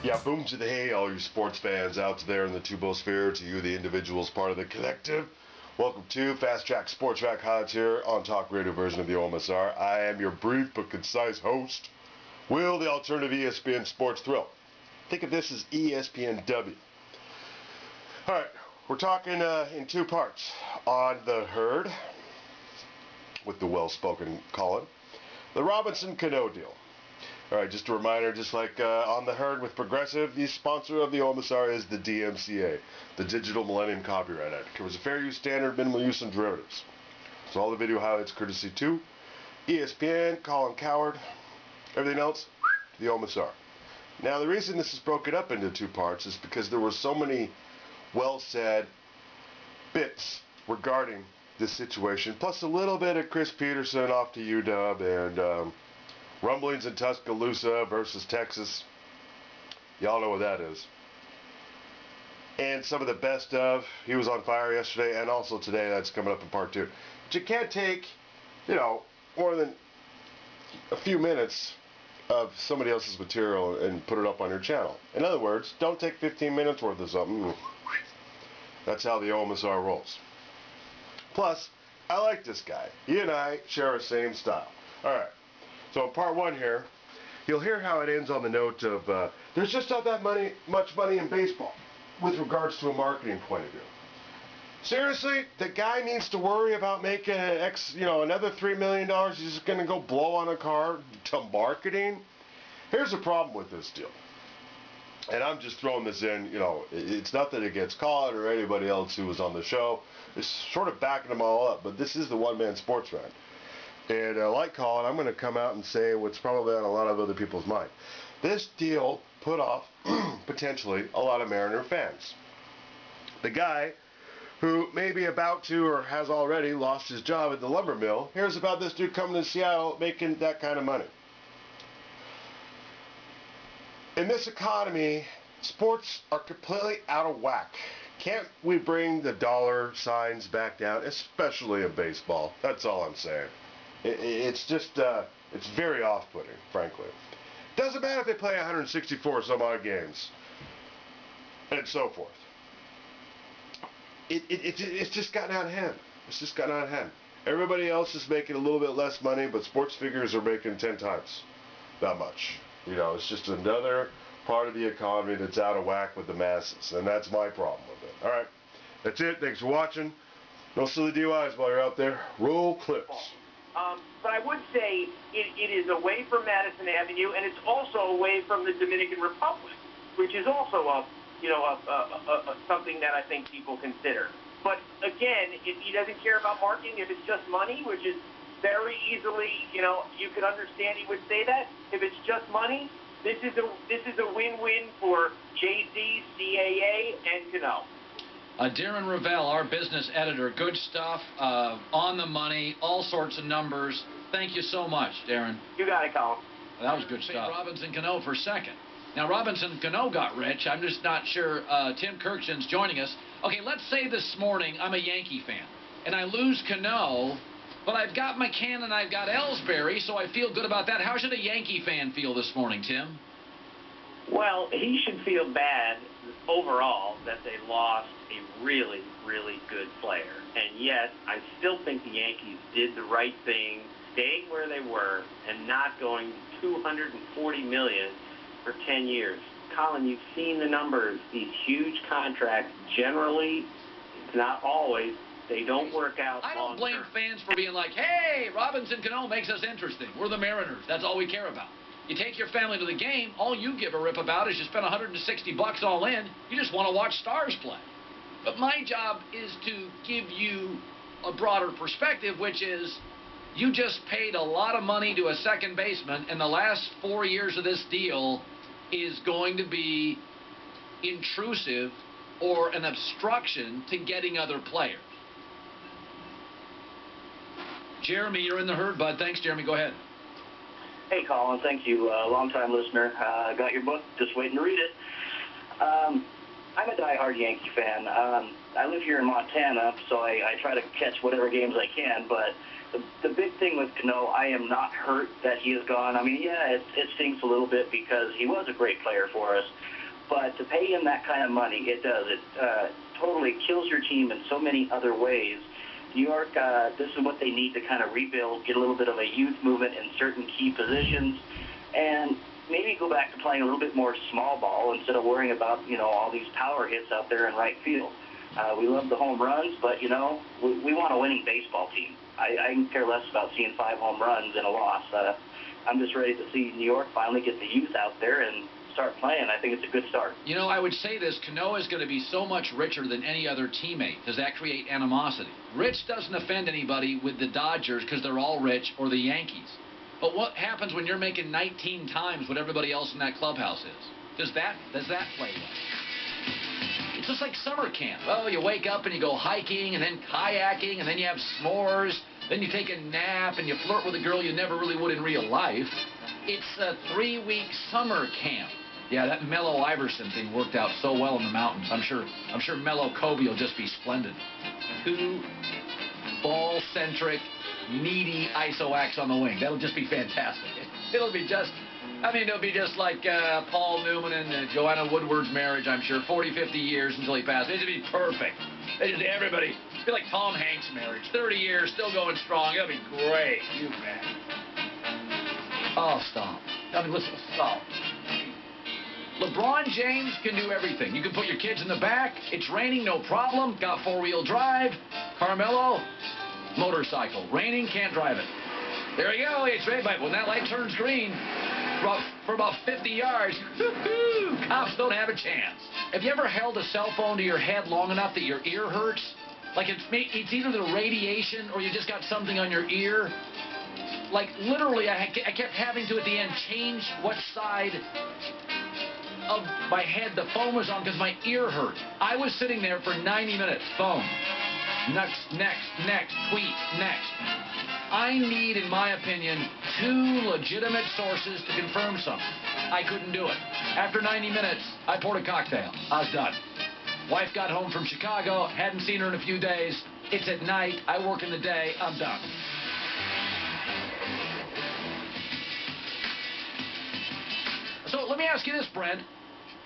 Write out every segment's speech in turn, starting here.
Yeah, boom to the hey, all you sports fans out there in the tubosphere, to you, the individuals part of the collective. Welcome to Fast Track Sports Track Highlights here on Talk Radio version of the OMSR. I am your brief but concise host, Will, the alternative ESPN Sports Thrill. Think of this as ESPNW. Alright, we're talking in two parts. On the herd, with the well-spoken Colin, the Robinson-Cano deal. Alright, just a reminder, just like on the herd with Progressive, the sponsor of the OMSR is the DMCA, the Digital Millennium Copyright Act. It covers a fair use standard, minimal use, and derivatives. So all the video highlights courtesy to ESPN, Colin Coward, everything else, the OMSR. Now the reason this is broken up into two parts is because there were so many well-said bits regarding this situation, plus a little bit of Chris Peterson off to UW and rumblings in Tuscaloosa versus Texas. Y'all know what that is. And some of the best of, he was on fire yesterday and also today. That's coming up in part two. But you can't take, more than a few minutes of somebody else's material and put it up on your channel. In other words, don't take 15 minutes worth of something. That's how the OMSR rolls. Plus, I like this guy. He and I share the same style. Alright. So in part one here, you'll hear how it ends on the note of there's just not that much money in baseball with regards to a marketing point of view. Seriously, the guy needs to worry about making another $3 million. He's just going to go blow on a car to marketing. Here's the problem with this deal. And I'm just throwing this in, it's not that it gets caught or anybody else who was on the show. It's sort of backing them all up, but this is the one-man sports fan. And like Colin, I'm going to come out and say what's probably on a lot of other people's mind. This deal put off, potentially, a lot of Mariner fans. The guy who may be about to or has already lost his job at the lumber mill hears about this dude coming to Seattle making that kind of money. In this economy, sports are completely out of whack. Can't we bring the dollar signs back down, especially in baseball? That's all I'm saying. It's just, it's very off-putting, frankly. Doesn't matter if they play 164 some odd games, and so forth. It's just gotten out of hand. It's just gotten out of hand. Everybody else is making a little bit less money, but sports figures are making 10 times that much. It's just another part of the economy that's out of whack with the masses, and that's my problem with it. All right, that's it. Thanks for watching. No silly DUIs while you're out there. Roll clips. But I would say it is away from Madison Avenue, and it's also away from the Dominican Republic, which is also something that I think people consider. But again, if he doesn't care about marketing, if it's just money, which is very easily, you could understand he would say that. If it's just money, this is a win-win for Jay-Z, CAA, and Cano. Darren Ravel, our business editor, good stuff, on the money, all sorts of numbers. Thank you so much, Darren. You got it, Colin. That was good stuff. Robinson-Cano for second. Now, Robinson-Cano got rich. I'm just not sure. Tim Kirkson's joining us. Okay, let's say this morning I'm a Yankee fan, and I lose Cano, but I've got McCann and I've got Ellsbury, so I feel good about that. How should a Yankee fan feel this morning, Tim? Well, he should feel bad overall that they lost a really, really good player. And yet, I still think the Yankees did the right thing, staying where they were and not going $240 million for 10 years. Colin, you've seen the numbers. These huge contracts, generally, not always, they don't work out. I don't blame fans for being like, hey, Robinson-Cano makes us interesting. We're the Mariners. That's all we care about. You take your family to the game, all you give a rip about is you spend $160 all in. You just want to watch stars play. But my job is to give you a broader perspective, which is you just paid a lot of money to a second baseman, and the last 4 years of this deal is going to be intrusive or an obstruction to getting other players. Jeremy, you're in the herd, bud. Thanks, Jeremy. Go ahead. Hey, Colin, thank you. Long-time listener. Got your book, just waiting to read it. I'm a diehard Yankee fan. I live here in Montana, so I try to catch whatever games I can. But the big thing with Cano, I am not hurt that he is gone. I mean, yeah, it stinks a little bit because he was a great player for us. But to pay him that kind of money, it does. It totally kills your team in so many other ways. New York, this is what they need to kind of rebuild, get a little bit of a youth movement in certain key positions, and maybe go back to playing a little bit more small ball instead of worrying about, all these power hits out there in right field. We love the home runs, but, we want a winning baseball team. I can care less about seeing 5 home runs and a loss. I'm just ready to see New York finally get the youth out there and start playing. I think it's a good start. I would say this, Cano is going to be so much richer than any other teammate. Does that create animosity? Rich doesn't offend anybody with the Dodgers because they're all rich, or the Yankees. But what happens when you're making 19 times what everybody else in that clubhouse is? Does that play well? It's just like summer camp. Well, you wake up and you go hiking and then kayaking and then you have s'mores. Then you take a nap and you flirt with a girl you never really would in real life. It's a 3-week summer camp. Yeah, that Mello Iverson thing worked out so well in the mountains. I'm sure Mello Kobe will just be splendid. 2 ball-centric, needy ISO acts on the wing. That'll just be fantastic. It'll be just like Paul Newman and Joanna Woodward's marriage, I'm sure. 40, 50 years until he passes. It'll be perfect. Everybody. It'll be like Tom Hanks' marriage. 30 years, still going strong. It'll be great. You bet. Oh, stop. Listen, stop. LeBron James can do everything. You can put your kids in the back. It's raining, no problem. Got 4-wheel drive. Carmelo, motorcycle. Raining, can't drive it. There you go. It's red, but when that light turns green for about 50 yards, cops don't have a chance. Have you ever held a cell phone to your head long enough that your ear hurts? Like it's either the radiation or you just got something on your ear. Like literally, I kept having to at the end change what side of my head the phone was on because my ear hurt. I was sitting there for 90 minutes. Phone. Next, tweet, next. I need, in my opinion, 2 legitimate sources to confirm something. I couldn't do it. After 90 minutes, I poured a cocktail. I was done. Wife got home from Chicago, hadn't seen her in a few days. It's at night, I work in the day, I'm done. So let me ask you this, Brent.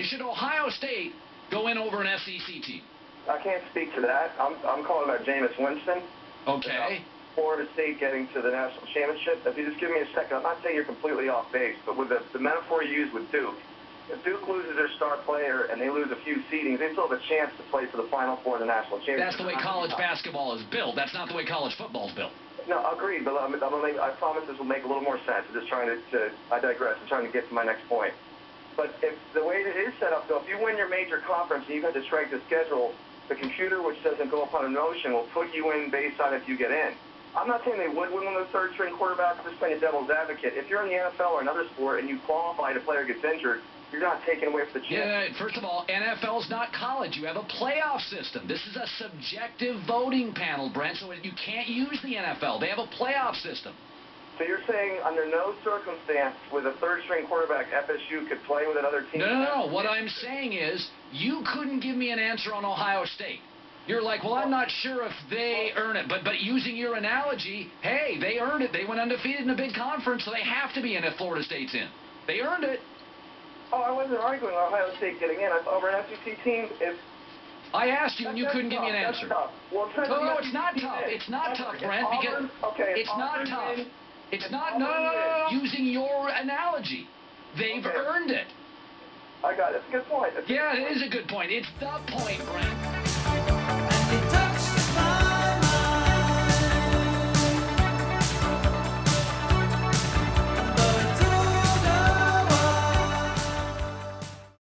Should Ohio State go in over an SEC team? I can't speak to that. I'm calling about Jameis Winston. Okay. Florida State getting to the national championship. If you just give me a second, I'm not saying you're completely off base, but with the metaphor you used with Duke, if Duke loses their star player and they lose a few seedings, they still have a chance to play for the Final Four of the national championship. That's the way college basketball is built. That's not the way college football is built. No, agreed, but I promise this will make a little more sense. I'm just trying I digress. I'm trying to get to my next point. But if the way it is set up, though, if you win your major conference and you've got to strike the schedule, the computer, which doesn't go upon a notion, will put you in based on if you get in. I'm not saying they would win with a third-string quarterback. I'm just playing a devil's advocate. If you're in the NFL or another sport and you qualify and a player gets injured, you're not taking away from the chance. Yeah, first of all, NFL's not college. You have a playoff system. This is a subjective voting panel, Brent, so you can't use the NFL. They have a playoff system. So you're saying under no circumstance with a third-string quarterback, FSU could play with another team? No. What I'm saying is you couldn't give me an answer on Ohio State. You're like, well, I'm not sure if they earn it. But using your analogy, hey, they earned it. They went undefeated in a big conference, so they have to be in if Florida State's in. They earned it. Oh, I wasn't arguing Ohio State getting in. Over an SEC team, if... I asked you, and you couldn't give me an answer. That's tough. Well, no, it's not tough. It's not tough, Brent, because it's not tough. It's not, no. Using your analogy. They've earned it. I got it. It's a good point. Yeah, it is a good point. It's the point, Brent.